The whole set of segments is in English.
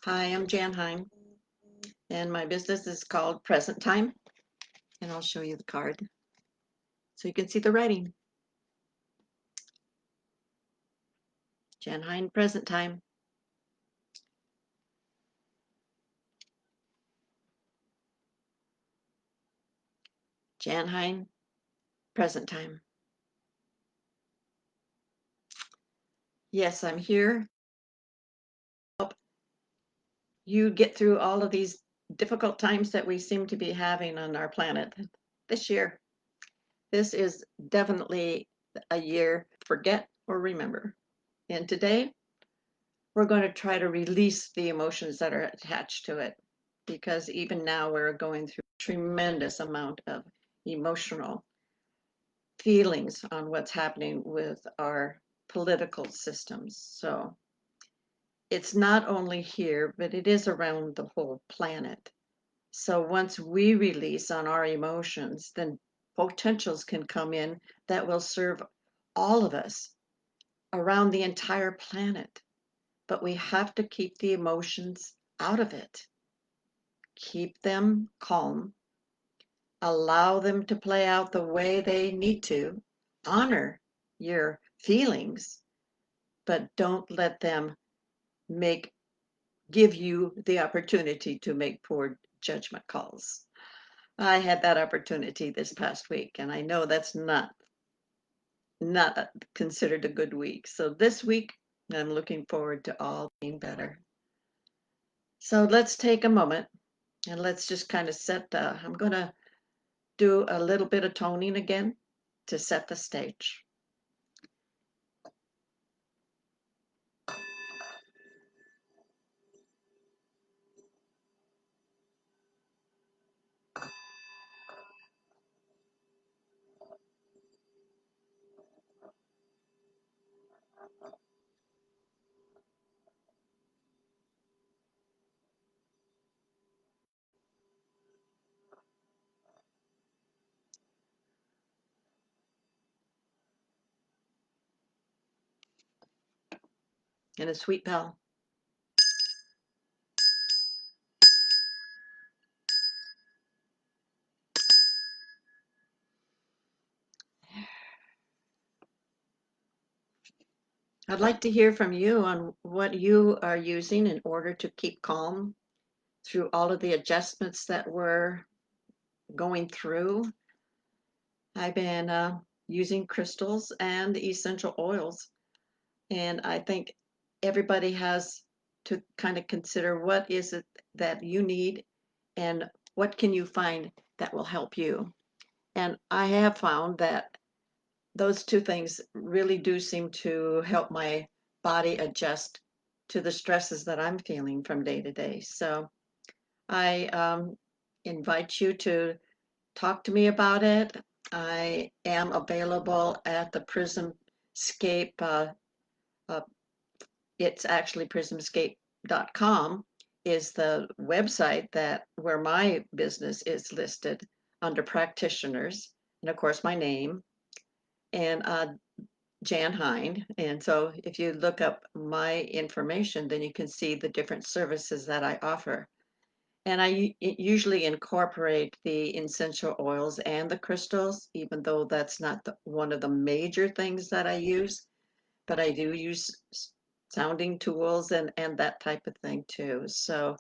Hi, I'm Jan Hine, and my business is called Presentime, and I'll show you the card so you can see the writing. Jan Hine, Presentime. Jan Hine, Presentime. Yes, I'm here. Help you get through all of these difficult times that we seem to be having on our planet this year. This is definitely a year forget or remember. And today, we're going to try to release the emotions that are attached to it, because even now we're going through a tremendous amount of emotional feelings on what's happening with our political systems. So it's not only here, but it is around the whole planet. So once we release on our emotions, then potentials can come in that will serve all of us around the entire planet. But we have to keep the emotions out of it. Keep them calm, allow them to play out the way they need to, honor your feelings, but don't let them make give you the opportunity to make poor judgment calls. I had that opportunity this past week, and I know that's not considered a good week. So this week, I'm looking forward to all being better. So let's take a moment and let's just kind of I'm going to do a little bit of toning again to set the stage. And a sweet bell. I'd like to hear from you on what you are using in order to keep calm through all of the adjustments that we're going through. I've been using crystals and essential oils, and I think everybody has to kind of consider what is it that you need and what can you find that will help you. And I have found that those two things really do seem to help my body adjust to the stresses that I'm feeling from day to day. So I invite you to talk to me about it. I am available at the Prismscape. Uh, it's actually prismscape.com is the website that where my business is listed under practitioners, and of course my name. And Jan Hine. And so if you look up my information, then you can see the different services that I offer. And I usually incorporate the essential oils and the crystals, even though that's not one of the major things that I use, but I do use sounding tools and that type of thing too. So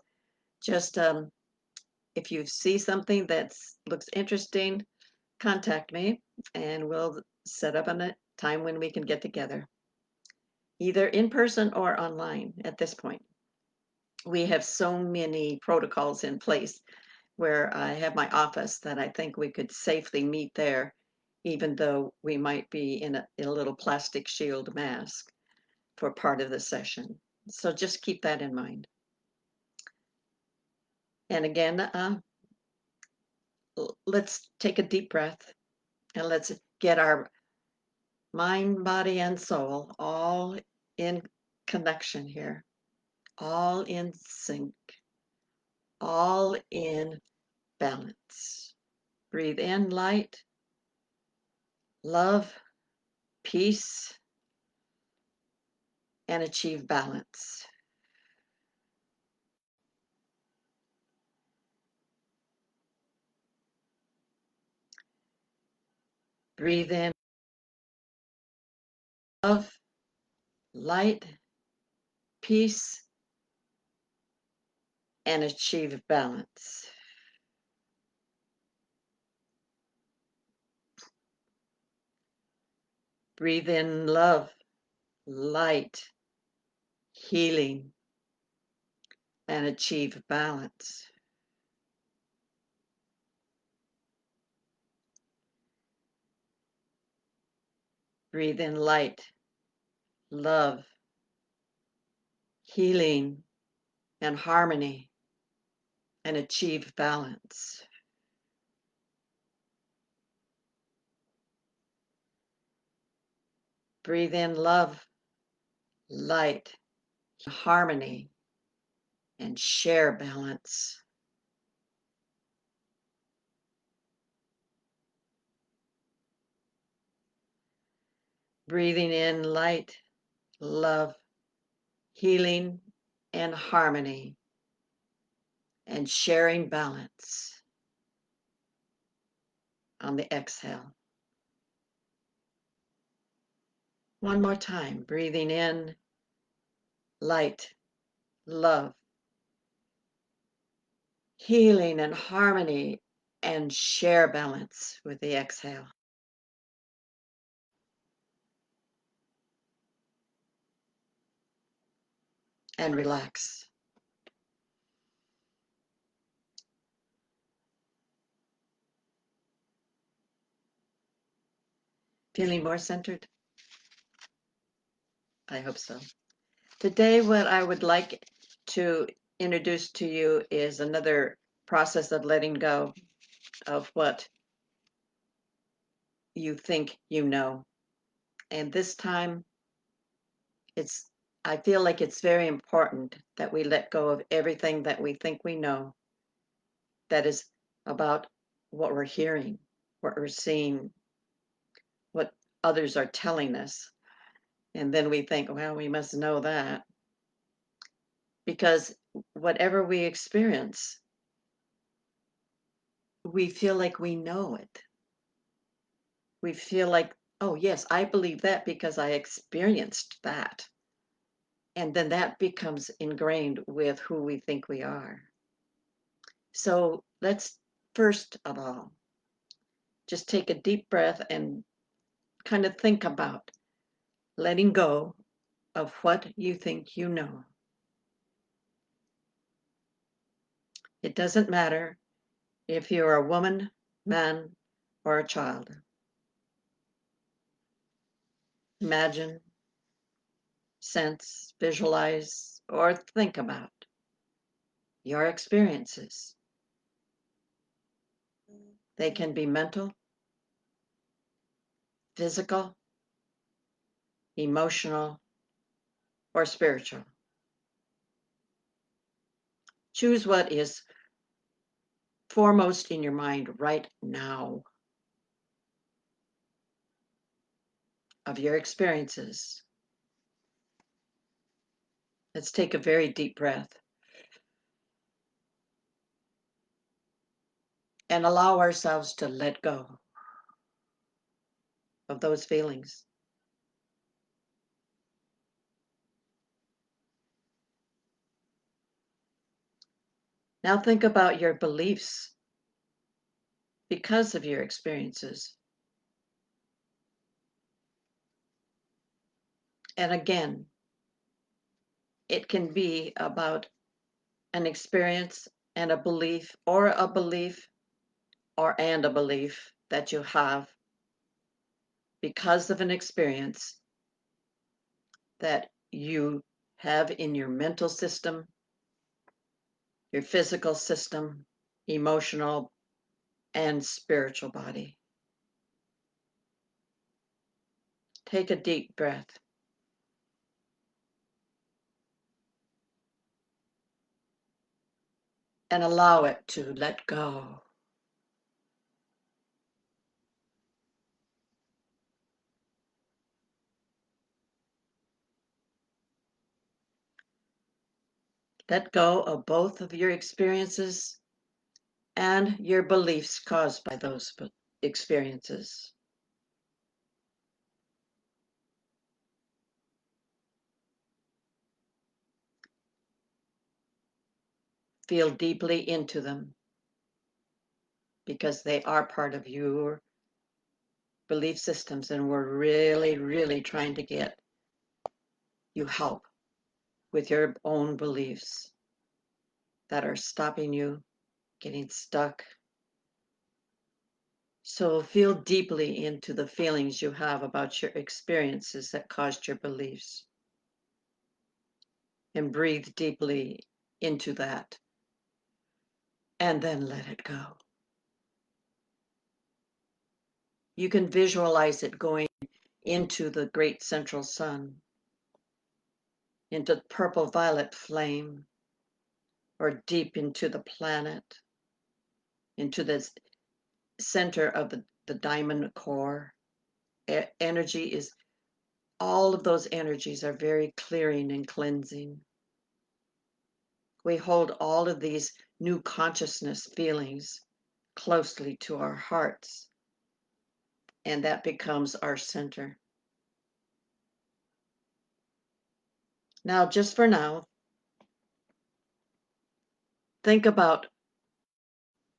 just if you see something that looks interesting, contact me and we'll set up a time when we can get together, either in person or online at this point. We have so many protocols in place where I have my office that I think we could safely meet there, even though we might be in a little plastic shield mask for part of the session. So just keep that in mind. And again, let's take a deep breath and let's get our mind, body, and soul all in connection here, all in sync, all in balance. Breathe in light, love, peace, and achieve balance. Breathe in love, light, peace, and achieve balance. Breathe in love, light, healing, and achieve balance. Breathe in light, love, healing, and harmony, and achieve balance. Breathe in love, light, harmony, and share balance. Breathing in light, love, healing, and harmony, and sharing balance on the exhale. One more time, breathing in light, love, healing, and harmony, and share balance with the exhale. And relax. Feeling more centered? I hope so. Today, what I would like to introduce to you is another process of letting go of what you think you know. And this time, I feel like it's very important that we let go of everything that we think we know that is about what we're hearing, what we're seeing, what others are telling us. And then we think, well, we must know that. Because whatever we experience, we feel like we know it. We feel like, oh, yes, I believe that because I experienced that. And then that becomes ingrained with who we think we are. So let's first of all just take a deep breath and kind of think about letting go of what you think you know. It doesn't matter if you're a woman, man, or a child. Imagine, sense, visualize, or think about your experiences. They can be mental, physical, emotional, or spiritual. Choose what is foremost in your mind right now of your experiences. Let's take a very deep breath and allow ourselves to let go of those feelings. Now think about your beliefs because of your experiences. And again, it can be about an experience and a belief, or a belief, and a belief that you have because of an experience that you have in your mental system, your physical system, emotional, and spiritual body. Take a deep breath. And allow it to let go. Let go of both of your experiences and your beliefs caused by those experiences. feel deeply into them because they are part of your belief systems, and we're really, really trying to get you help with your own beliefs that are stopping you getting stuck. So feel deeply into the feelings you have about your experiences that caused your beliefs, and breathe deeply into that, and then let it go. You can visualize it going into the great central sun, into purple violet flame, or deep into the planet, into the center of the diamond core. Energy is, all of those energies are very clearing and cleansing. We hold all of these new consciousness feelings closely to our hearts, and that becomes our center. Now, just for now, think about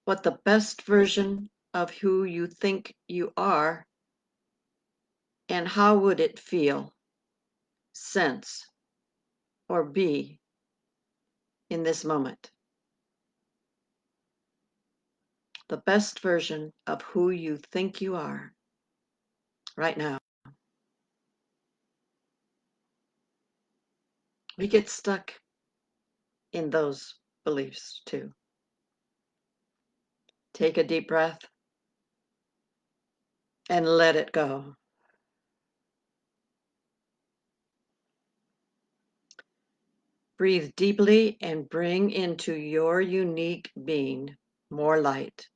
what the best version of who you think you are, and how would it feel, sense, or be in this moment. The best version of who you think you are right now. We get stuck in those beliefs too. Take a deep breath and let it go. Breathe deeply and bring into your unique being more light.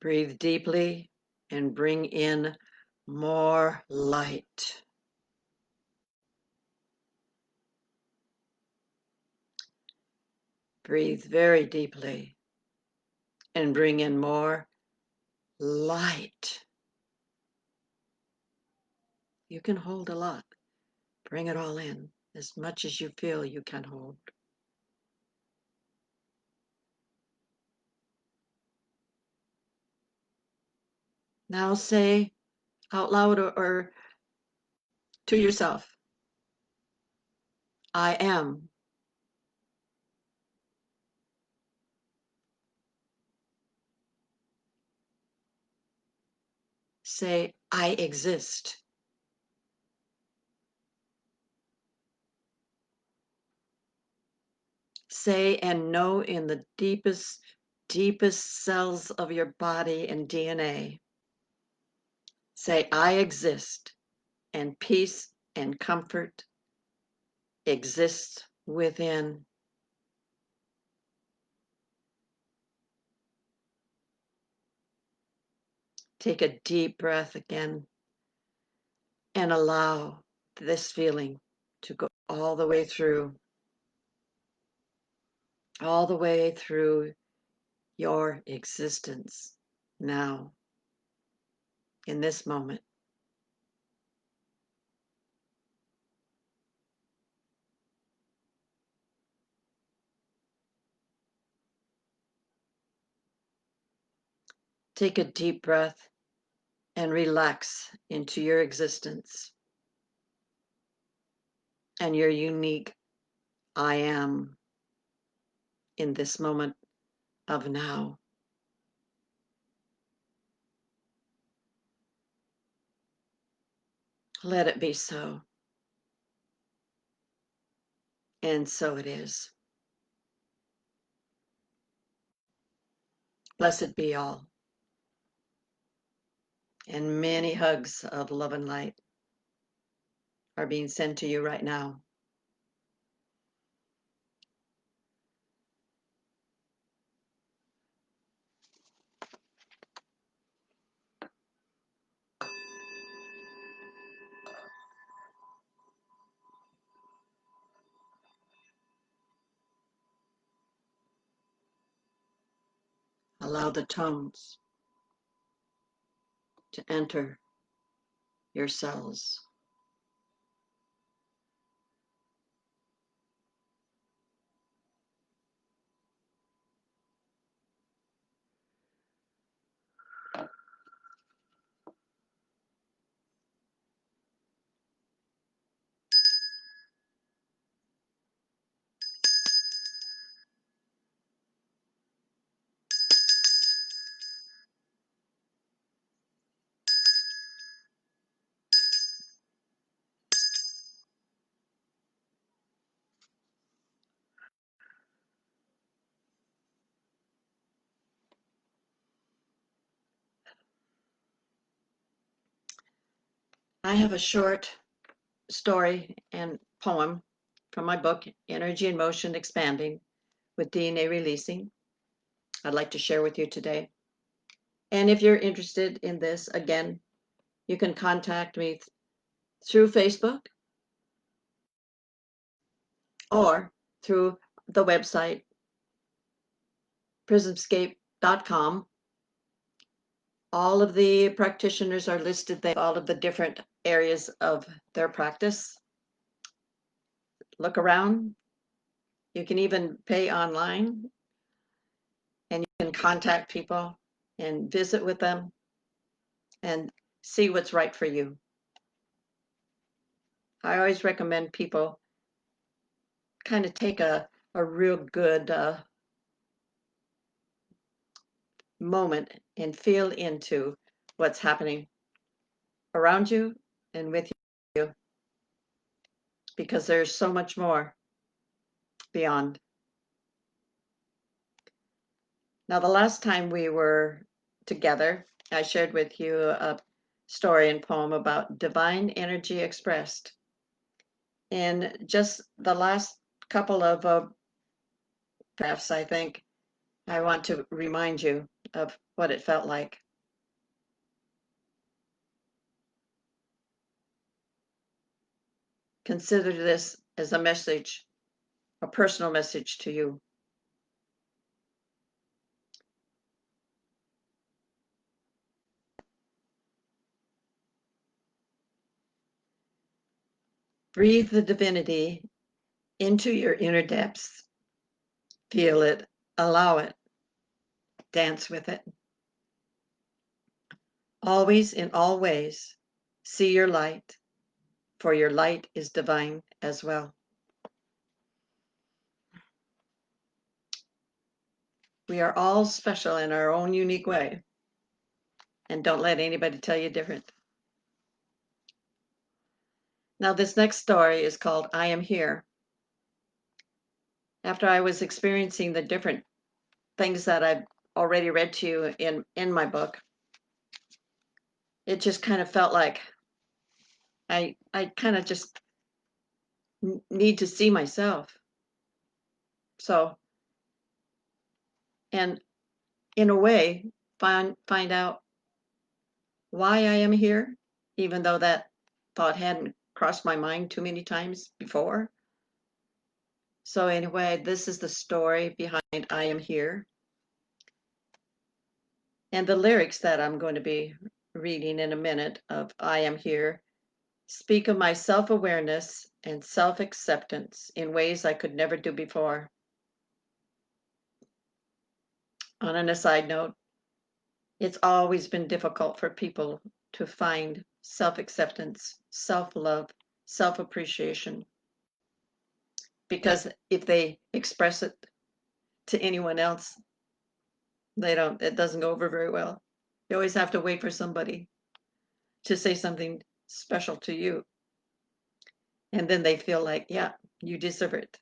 Breathe deeply and bring in more light. Breathe very deeply and bring in more light. You can hold a lot. Bring it all in, as much as you feel you can hold. Now say out loud or to yourself, I am. Say, I exist. Say and know in the deepest, deepest cells of your body and DNA. Say, I exist, and peace and comfort exists within. Take a deep breath again and allow this feeling to go all the way through your existence now, in this moment. Take a deep breath and relax into your existence and your unique I am in this moment of now. Let it be so. And so it is. Blessed be all. And many hugs of love and light are being sent to you right now. Allow the tones to enter your cells. I have a short story and poem from my book, Energy and Motion Expanding with DNA Releasing, I'd like to share with you today. And if you're interested in this, again, you can contact me through Facebook or through the website, prismscape.com. All of the practitioners are listed there, all of the different areas of their practice. Look around. You can even pay online and you can contact people and visit with them and see what's right for you. I always recommend people kind of take a real good moment and feel into what's happening around you and with you, because there's so much more beyond. Now, the last time we were together, I shared with you a story and poem about divine energy expressed. In just the last couple of paragraphs, I think, I want to remind you of what it felt like. Consider this as a message, a personal message to you. Breathe the divinity into your inner depths. Feel it, allow it, dance with it. Always, in all ways, see your light, for your light is divine as well. We are all special in our own unique way, and don't let anybody tell you different. Now, this next story is called I Am Here. After I was experiencing the different things that I've already read to you in my book, it just kind of felt like I kind of just need to see myself. So, and in a way, find out why I am here, even though that thought hadn't crossed my mind too many times before. So anyway, this is the story behind I Am Here. And the lyrics that I'm going to be reading in a minute of I Am Here speak of my self-awareness and self-acceptance in ways I could never do before. On an aside note, it's always been difficult for people to find self-acceptance, self-love, self-appreciation, because if they express it to anyone else, it doesn't go over very well. You always have to wait for somebody to say something special to you. And then they feel like, yeah, you deserve it.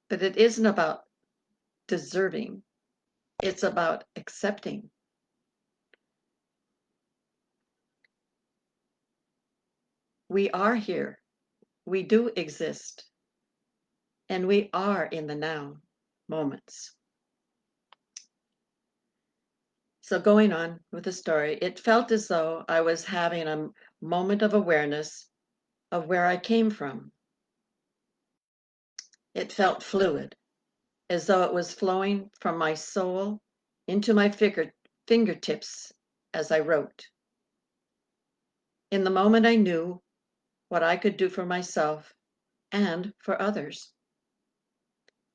But it isn't about deserving, it's about accepting. We are here, we do exist, and we are in the now moments. So, going on with the story, it felt as though I was having a moment of awareness of where I came from. It felt fluid, as though it was flowing from my soul into my fingertips as I wrote. In the moment, I knew what I could do for myself and for others.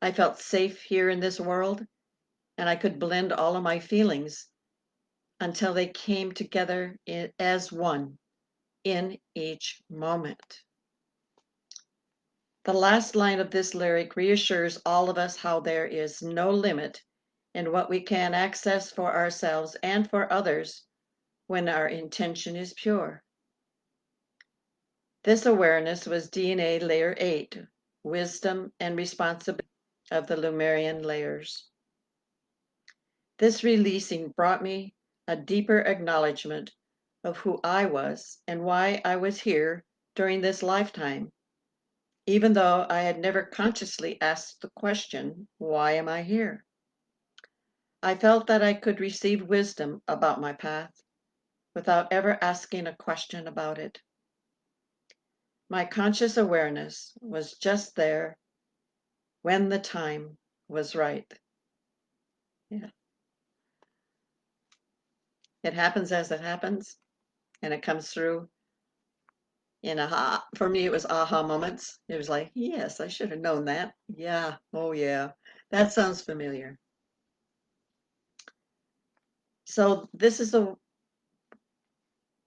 I felt safe here in this world, and I could blend all of my feelings until they came together as one in each moment. The last line of this lyric reassures all of us how there is no limit in what we can access for ourselves and for others when our intention is pure. This awareness was DNA layer 8, wisdom and responsibility of the Lemurian layers. This releasing brought me a deeper acknowledgement of who I was and why I was here during this lifetime, even though I had never consciously asked the question, why am I here? I felt that I could receive wisdom about my path without ever asking a question about it. My conscious awareness was just there when the time was right. Yeah. It happens as it happens, and it comes through in for me, it was aha moments. It was like, yes, I should have known that. Yeah, oh yeah, that sounds familiar. So this is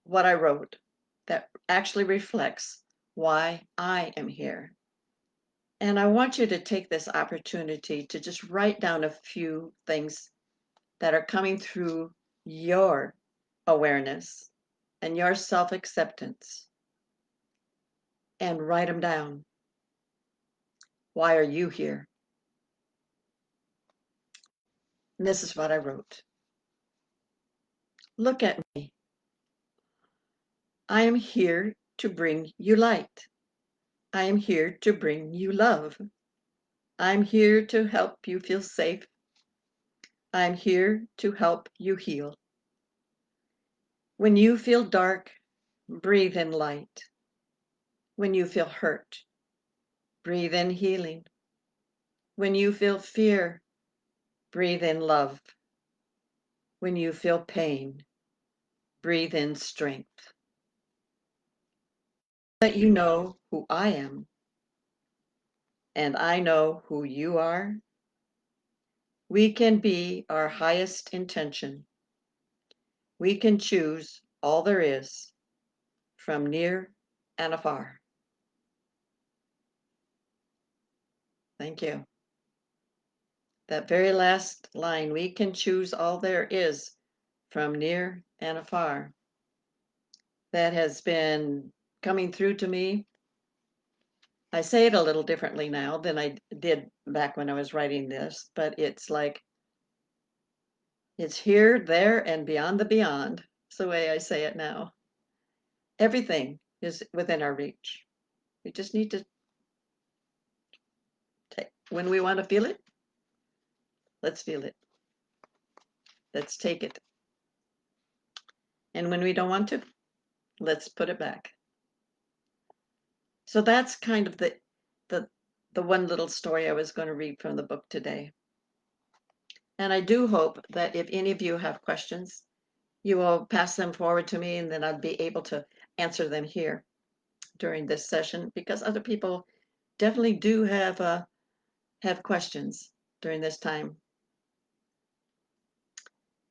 what I wrote that actually reflects why I am here. And I want you to take this opportunity to just write down a few things that are coming through your awareness and your self-acceptance, and write them down. Why are you here? And this is what I wrote. Look at me. I am here to bring you light. I am here to bring you love. I'm here to help you feel safe. I'm here to help you heal. When you feel dark, breathe in light. When you feel hurt, breathe in healing. When you feel fear, breathe in love. When you feel pain, breathe in strength. Let you know who I am, and I know who you are. We can be our highest intention. We can choose all there is from near and afar. Thank you. That very last line, we can choose all there is from near and afar. That has been coming through to me. I say it a little differently now than I did back when I was writing this, but it's like it's here, there, and beyond the beyond. It's the way I say it now. Everything is within our reach. We just need to take, when we want to feel it, let's feel it. Let's take it. And when we don't want to, let's put it back. So that's kind of the the one little story I was going to read from the book today. And I do hope that if any of you have questions, you will pass them forward to me, and then I'll be able to answer them here during this session, because other people definitely do have questions during this time.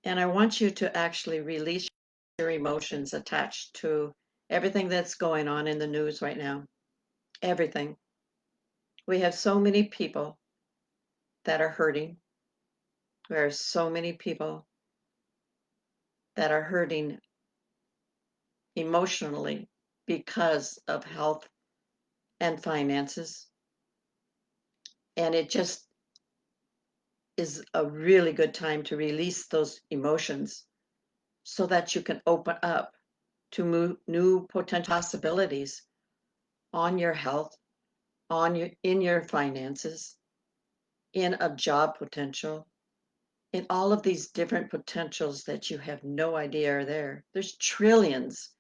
And I want you to actually release your emotions attached to everything that's going on in the news right now. Everything. We have so many people that are hurting. There are so many people that are hurting emotionally because of health and finances. And it just is a really good time to release those emotions so that you can open up to new potential possibilities on your health, in your finances, in a job potential, in all of these different potentials that you have no idea are there. There's trillions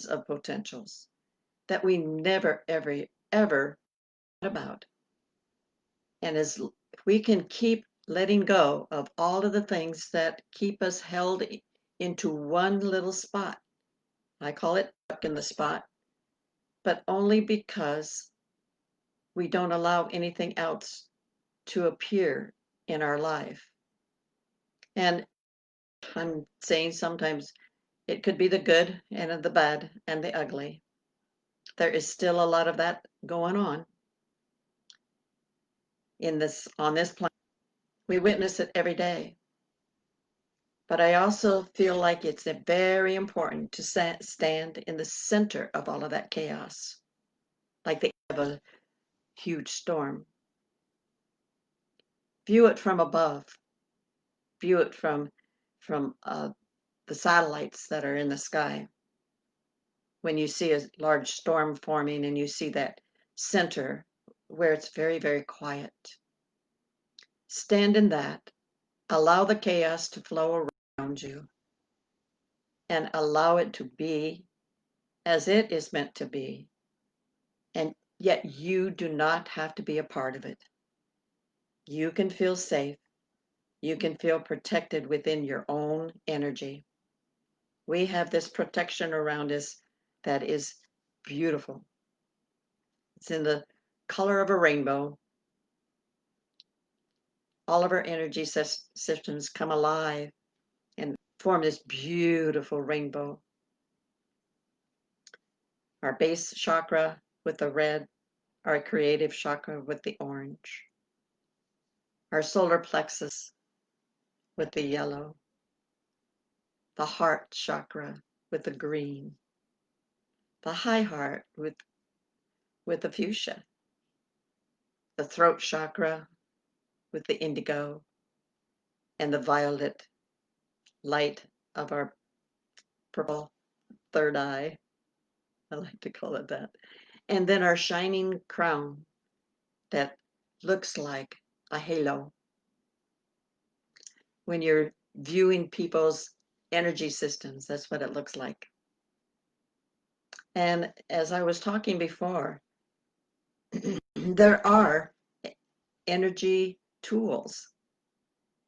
of potentials that we never, ever thought about. And as we can keep letting go of all of the things that keep us held into one little spot, I call it stuck in the spot, but only because we don't allow anything else to appear in our life. And I'm saying sometimes it could be the good and the bad and the ugly. There is still a lot of that going on on this planet. We witness it every day. But I also feel like it's very important to stand in the center of all of that chaos, like the of a huge storm. View it from above. View it from the satellites that are in the sky. When you see a large storm forming and you see that center where it's very, very quiet, stand in that. Allow the chaos to flow around you and allow it to be as it is meant to be. And yet you do not have to be a part of it. You can feel safe. You can feel protected within your own energy. We have this protection around us that is beautiful. It's in the color of a rainbow. All of our energy systems come alive and form this beautiful rainbow. Our base chakra with the red, our creative chakra with the orange, our solar plexus with the yellow, the heart chakra with the green, the high heart with the fuchsia, the throat chakra with the indigo, and the violet light of our purple third eye. I like to call it that. And then our shining crown that looks like a halo. When you're viewing people's energy systems, that's what it looks like. And as I was talking before, there are energy tools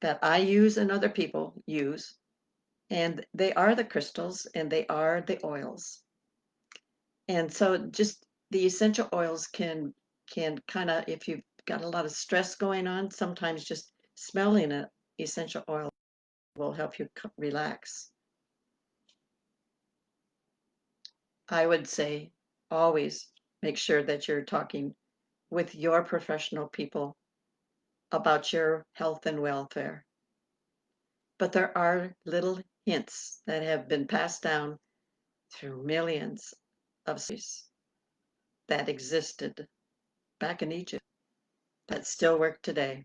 that I use and other people use, and they are the crystals and they are the oils. And so just the essential oils can kind of, if you've got a lot of stress going on, sometimes just smelling an essential oil will help you relax. I would say always make sure that you're talking with your professional people about your health and welfare. But there are little hints that have been passed down through millions of cities that existed back in Egypt that still work today.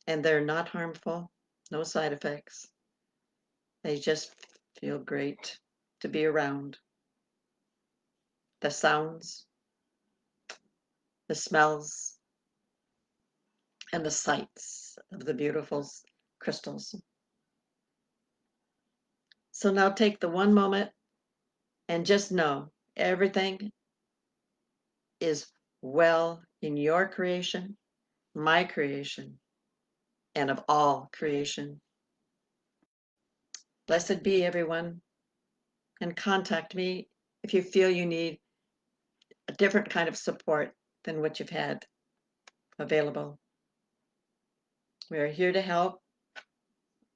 And they're not harmful, no side effects. They just feel great to be around. The sounds, the smells, and the sights of the beautiful crystals. So now take the one moment and just know everything is well in your creation, my creation, and of all creation. Blessed be everyone, and contact me if you feel you need a different kind of support than what you've had available. We're here to help.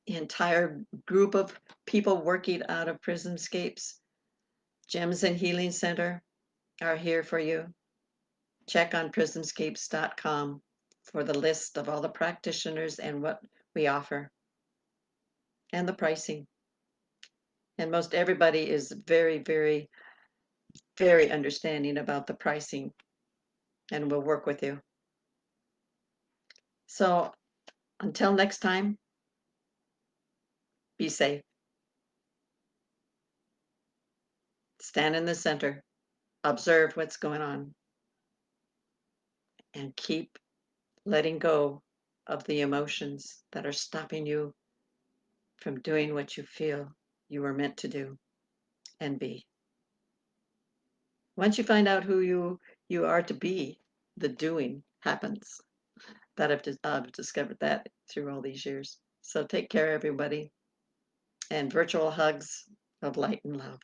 The entire group of people working out of Prismscapes, Gems and Healing Center are here for you. Check on prismscapes.com for the list of all the practitioners and what we offer and the pricing. And most everybody is very, very, very understanding about the pricing and will work with you. So until next time, be safe. Stand in the center, observe what's going on, and keep letting go of the emotions that are stopping you from doing what you feel you were meant to do and be. Once you find out who you are to be, the doing happens. That I've discovered that through all these years. So take care, everybody, and virtual hugs of light and love.